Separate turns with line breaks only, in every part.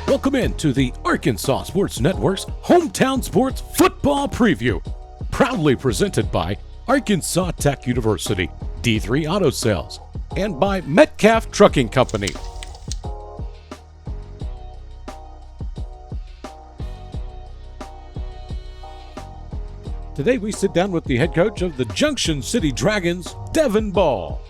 Welcome in to the Arkansas Sports Network's Hometown Sports Football Preview, proudly presented by Arkansas Tech University, D3 Auto Sales, and by Metcalf Trucking Company. Today we sit down with the head coach of the Junction City Dragons, Devin Ball.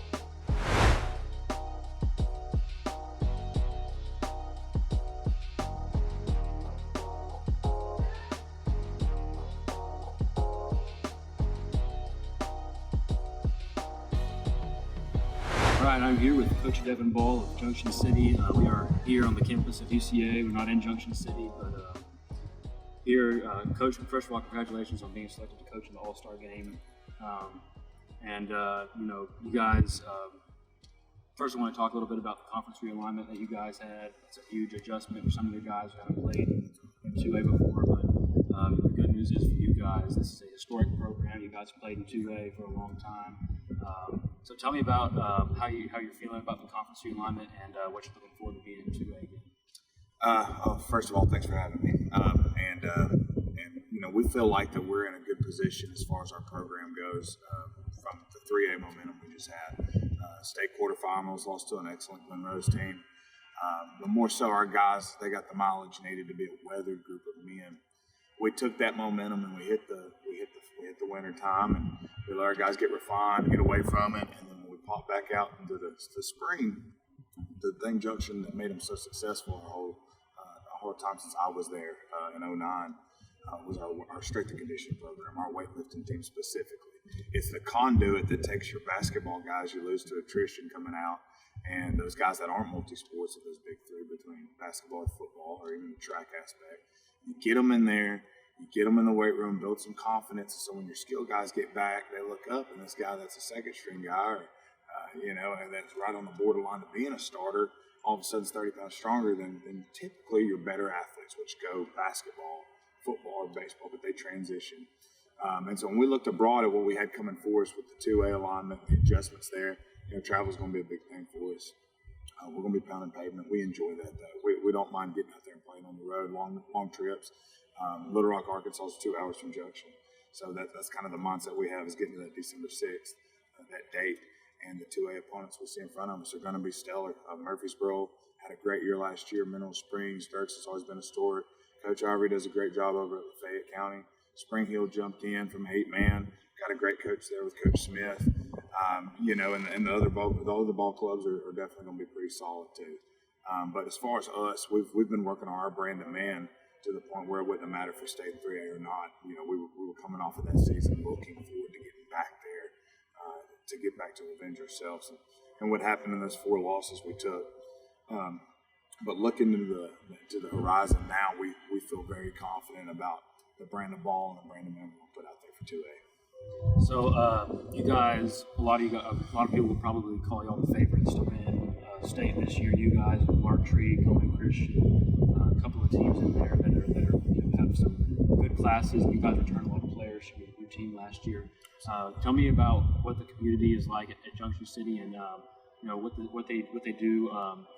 All right, I'm here with Coach Devin Ball of Junction City. We are here on the campus of UCA. We're not in Junction City, but here, Coach, first of all, congratulations on being selected to coach in the All-Star game. You guys, first I want to talk a little bit about the conference realignment that you guys had. It's a huge adjustment for some of your guys who haven't played in 2A before, but the good news is for you guys, this is a historic program. You guys played in 2A for a long time. So tell me about how you're feeling about the conference realignment and what you're looking forward to being in 2A again.
First of all, thanks for having me. We feel like that we're in a good position as far as our program goes from the 3A momentum we just had. State quarterfinals, lost to an excellent Glen Rose team. But more so, our guys, they got the mileage needed to be a weathered group of men. We took that momentum and we hit the winter time, and we let our guys get refined, get away from it, and then when we pop back out into the spring, the thing Junction that made them so successful the whole time since I was there in 2009 was our strength and conditioning program, our weightlifting team specifically. It's the conduit that takes your basketball guys you lose to attrition coming out, and those guys that aren't multi-sports, of those big three between basketball and football, or even the track aspect. You get them in there, you get them in the weight room, build some confidence, so when your skill guys get back, they look up, and this guy that's a second string guy, or and that's right on the borderline of being a starter, all of a sudden is 30 pounds stronger than typically your better athletes, which go basketball, football, or baseball, but they transition. And so when we looked abroad at what we had coming for us with the 2A alignment, the adjustments there, travel is going to be a big thing for us. We're going to be pounding pavement. We enjoy that, though. We don't mind getting out there and playing on the road, long trips. Little Rock, Arkansas is 2 hours from Junction. So that's kind of the mindset we have, is getting to that December 6th, that date. And the 2A opponents we see in front of us are going to be stellar. Murfreesboro had a great year last year. Mineral Springs, Dirks has always been historic. Coach Ivory does a great job over at Lafayette County. Spring Hill jumped in from 8-man. Got a great coach there with Coach Smith. And the other ball clubs are definitely going to be pretty solid too. But as far as us, we've been working on our brand of man to the point where it wouldn't matter if we stayed in 3A or not. We were coming off of that season, looking forward to getting back there, to get back to avenge ourselves and what happened in those 4 losses we took. But looking to the horizon now, we feel very confident about the brand of ball and the brand of man we'll put out there for 2A.
So you guys, a lot of people would probably call y'all the favorites to win state this year. You guys, Mark Tree, Coleman Christian, a couple of teams in there that have some good classes. You guys returned a lot of players from your team last year. Tell me about what the community is like at Junction City, and what they do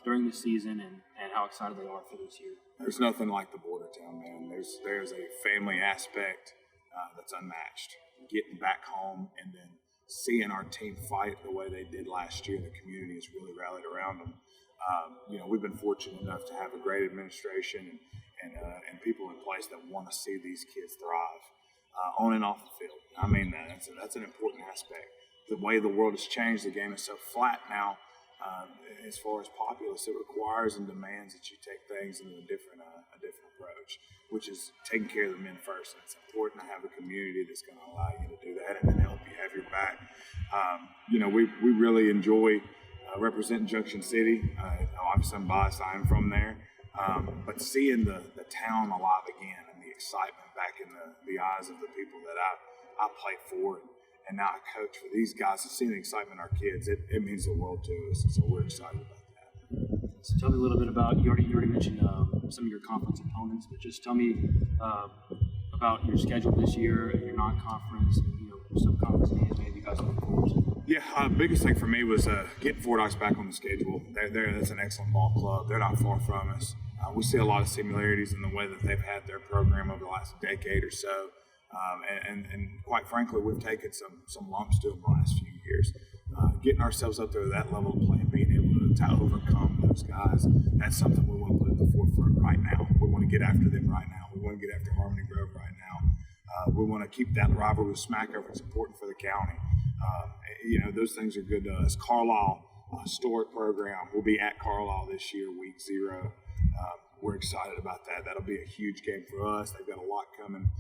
during the season, and how excited they are for this year.
There's nothing like the border town, man. There's a family aspect that's unmatched. Getting back home and then seeing our team fight the way they did last year, the community has really rallied around them. We've been fortunate enough to have a great administration and people in place that want to see these kids thrive on and off the field. I mean, that's an important aspect. The way the world has changed, the game is so flat now. As far as populace, it requires and demands that you take things in a different approach, which is taking care of the men first. And it's important to have a community that's going to allow you to do that and then help you have your back. We really enjoy representing Junction City. Obviously, I'm biased. I am from there. But seeing the town alive again and the excitement back in the eyes of the people that I play for and now I coach for these guys, and seeing the excitement in our kids, it means the world to us, and so we're excited about that.
So tell me a little bit about, you already mentioned some of your conference opponents, but just tell me about your schedule this year and your non-conference, some conference games maybe you guys look forward to.
Yeah, biggest thing for me was getting Fort Knox back on the schedule. That's an excellent ball club. They're not far from us. We see a lot of similarities in the way that they've had their program over the last decade or so. And quite frankly, we've taken some lumps to them the last few years. Getting ourselves up there to that level of play and being able to overcome those guys, that's something we want to put at the forefront right now. We want to get after them right now. We want to get after Harmony Grove right now. We want to keep that rivalry with Smackover. It's important for the county. Those things are good to us. Carlisle, historic program. We'll be at Carlisle this year, week 0. We're excited about that. That'll be a huge game for us. They've got a lot coming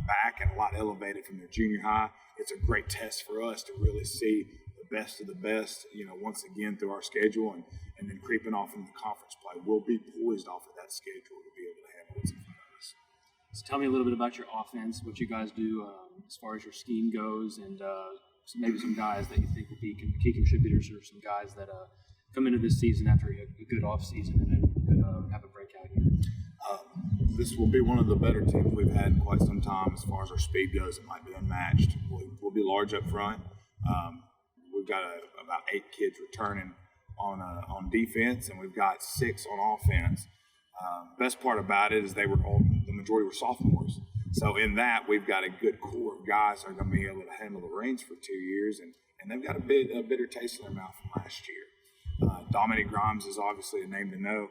back and a lot elevated from their junior high. It's a great test for us to really see the best of the best, once again through our schedule and then creeping off into the conference play. We'll be poised off of that schedule to be able to handle what's in front of us.
So tell me a little bit about your offense, what you guys do as far as your scheme goes, and maybe some guys that you think will be key contributors, or some guys that come into this season after a good off season and then could have a breakout year.
This will be one of the better teams we've had in quite some time as far as our speed goes. It might be unmatched. We'll be large up front. We've got about 8 kids returning on defense, and we've got 6 on offense. Best part about it is the majority were sophomores. So in that, we've got a good core of guys that are going to be able to handle the reins for 2 years, and they've got a bitter taste in their mouth from last year. Dominic Grimes is obviously a name to know.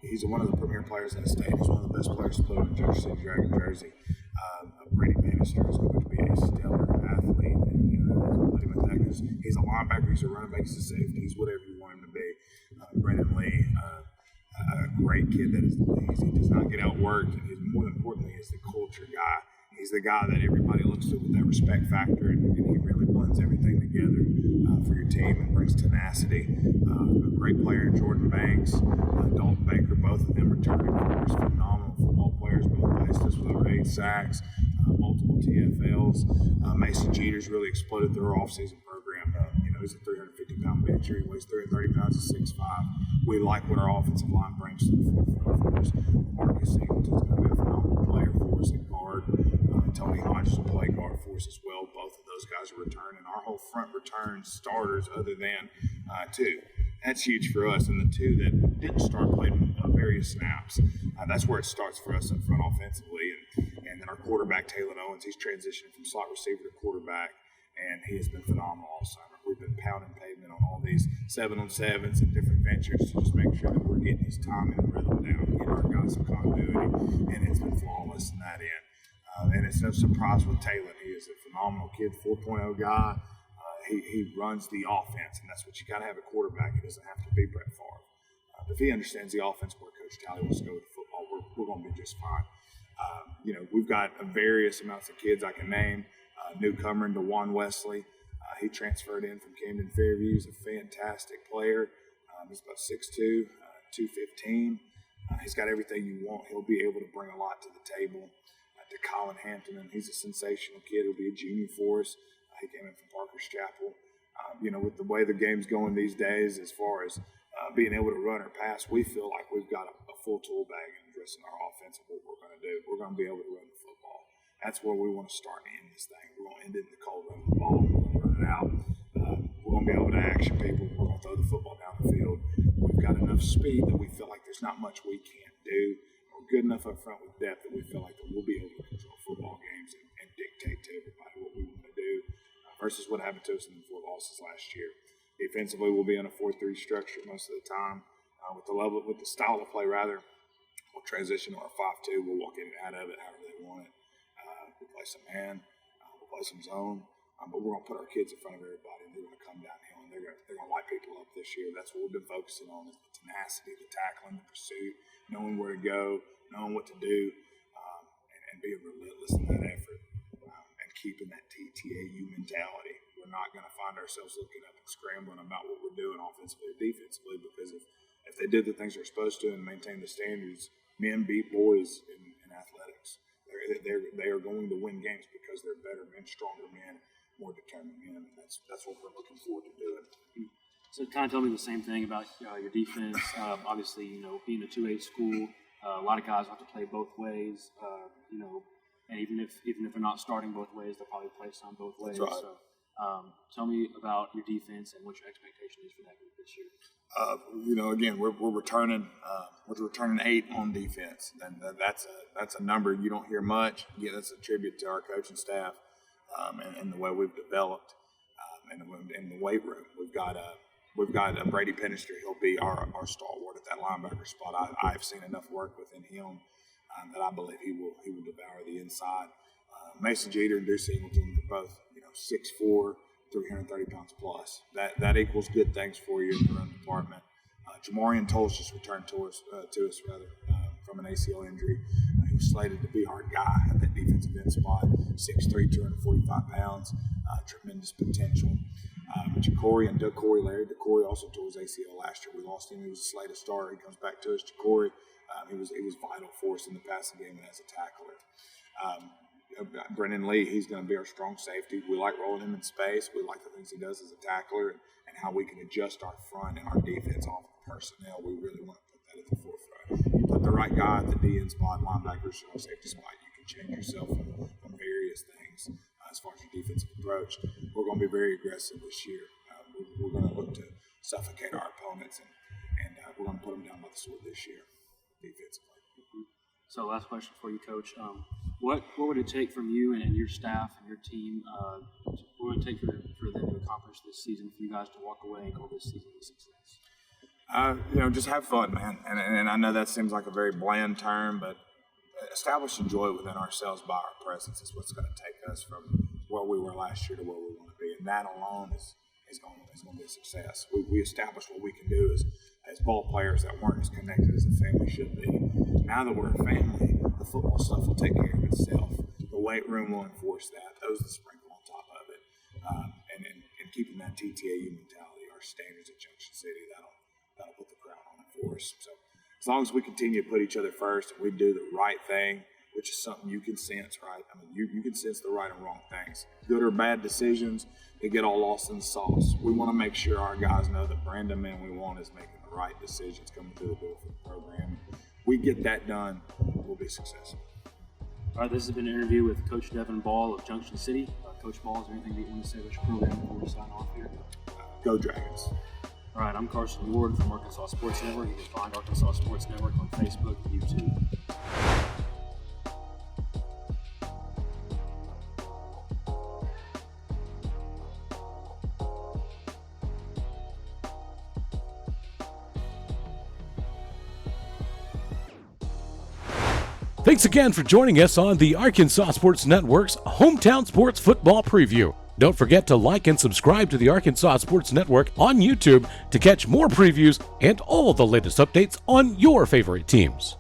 He's one of the premier players in the state. He's one of the best players to put on a Junction Dragon jersey. Brady Bannister is going to be a stellar athlete, and put him at that because he's a linebacker, he's a running back, he's a safety, he's whatever you want him to be. Brendan Lee, a great kid that is lazy, he does not get outworked, and more importantly, is the culture guy. He's the guy that everybody looks to with that respect factor, and he really blends everything together for your team and brings tenacity. A great player, Jordan Banks, Dalton Baker, both of them returning for us, phenomenal football players, both placed us with over 8 sacks, multiple TFLs. Mason Jeter's really exploded through our offseason program. He's a 350-pound bencher. He weighs 330 pounds at 6'5". We like what our offensive line brings to the forefront for us. Marcus Singleton's going to be a phenomenal player for us at guard. Tony Hodges will play guard for us as well. Both of those guys are returning. Our whole front returns starters other than 2. That's huge for us. And the 2 that didn't start played various snaps. That's where it starts for us up front offensively. And then our quarterback, Taylor Owens, he's transitioning from slot receiver to quarterback. And he has been phenomenal all summer. We've been pounding pavement on all these 7-on-7s and different ventures to just make sure that we're getting his time and rhythm down, getting our guys some continuity, and it's been flawless in that end. And it's no surprise with Taylor. He is a phenomenal kid, 4.0 guy. He runs the offense, and that's what you got to have a quarterback. It doesn't have to be Brett Favre. If he understands the offense where Coach Talley wants to go with the football, we're going to be just fine. We've got various amounts of kids I can name. Newcomer into Juan Wesley. He transferred in from Camden Fairview. He's a fantastic player. He's about 6'2", 215. He's got everything you want. He'll be able to bring a lot to the table. To Colin Hampton, and he's a sensational kid. He'll be a junior for us. He came in from Parker's Chapel. With the way the game's going these days, as far as being able to run or pass, we feel like we've got a full tool bag in addressing our offense and what we're going to do. We're going to be able to run the football. That's where we want to start and end this thing. We're going to end it in the cold running the ball. We're going to run it out. We're going to be able to action people. We're going to throw the football down the field. We've got enough speed that we feel like there's not much we can't do. We're good enough up front with depth that we feel like that we'll be able to control football games and dictate to everybody what we want to do versus what happened to us in the 4 losses last year. Defensively, we'll be in a 4-3 structure most of the time. With the style of play, rather, we'll transition to our 5-2. We'll walk in and out of it however they want it. We'll play some man, we'll play some zone, but we're going to put our kids in front of everybody, and they're going to come downhill, and they're going to light people up this year. That's what we've been focusing on, is the tenacity, the tackling, the pursuit, knowing where to go, knowing what to do, and being relentless in that effort, and keeping that TTAU mentality. We're not going to find ourselves looking up and scrambling about what we're doing offensively or defensively, because if they did the things they're supposed to and maintain the standards, men beat boys in athletics. They are going to win games because they're better men, stronger men, more determined men. And that's what we're looking forward to doing.
So kind of tell me the same thing about your defense. Obviously, being a 2A school, a lot of guys have to play both ways. And even if they're not starting both ways, they'll probably play some both ways.
That's right.
So, tell me about your defense and what your expectation is for that group this year.
Again, we're returning was returning 8 on defense. And that's a number you don't hear much. Yeah, that's a tribute to our coaching staff and the way we've developed and in the weight room. We've got a Brady Penistry. He'll be our stalwart at that linebacker spot. I've seen enough work within him that I believe he will devour the inside. Mason Jeter and Deuce Singleton are both 6'4", 330 pounds plus. That equals good things for you in the run department. Jamarian Tolles just returned to us from an ACL injury. He was slated to be our guy at that defensive end spot. 6'3", 245 pounds. Tremendous potential. Ja'Cory and Doug Corey, Larry DeCory also tore his ACL last year. We lost him. He was a slated starter. He comes back to us. Ja'Cory, he was vital for us in the passing game and as a tackler. Brendan Lee, he's going to be our strong safety. We like rolling him in space. We like the things he does as a tackler and how we can adjust our front and our defense off of personnel. We really want to put that at the forefront. You put the right guy at the DN spot, linebacker, strong safety spot, you can change yourself from various things as far as your defensive approach. We're going to be very aggressive this year. We're going to look to suffocate our opponents, and we're going to put them down by the sword this year defensively.
So last question for you, Coach. What would it take from you and your staff and your team? What would it take for them to accomplish this season, for you guys to walk away and call this season a success?
Just have fun, man. And I know that seems like a very bland term, but establishing joy within ourselves by our presence is what's going to take us from where we were last year to where we want to be. And that alone is going to be a success. We established what we can do as ball players that weren't as connected as a family should be. Now that we're a family, the football stuff will take care of itself. The weight room will enforce that. Those are the sprinkle on top of it. And keeping that TTAU mentality, our standards at Junction City, that'll put the crown on it for us. So as long as we continue to put each other first and we do the right thing, which is something you can sense, right? I mean, you can sense the right and wrong things. Good or bad decisions, they get all lost in the sauce. We want to make sure our guys know that Brandon man we want is making the right decisions coming through the door for the program. We get that done, we'll be successful.
All right, this has been an interview with Coach Devin Ball of Junction City. Coach Ball, is there anything that you want to say about your program before we sign off here?
Go Dragons.
All right, I'm Carson Ward from Arkansas Sports Network. You can find Arkansas Sports Network on Facebook and YouTube.
Thanks again for joining us on the Arkansas Sports Network's Hometown Sports Football Preview. Don't forget to like and subscribe to the Arkansas Sports Network on YouTube to catch more previews and all the latest updates on your favorite teams.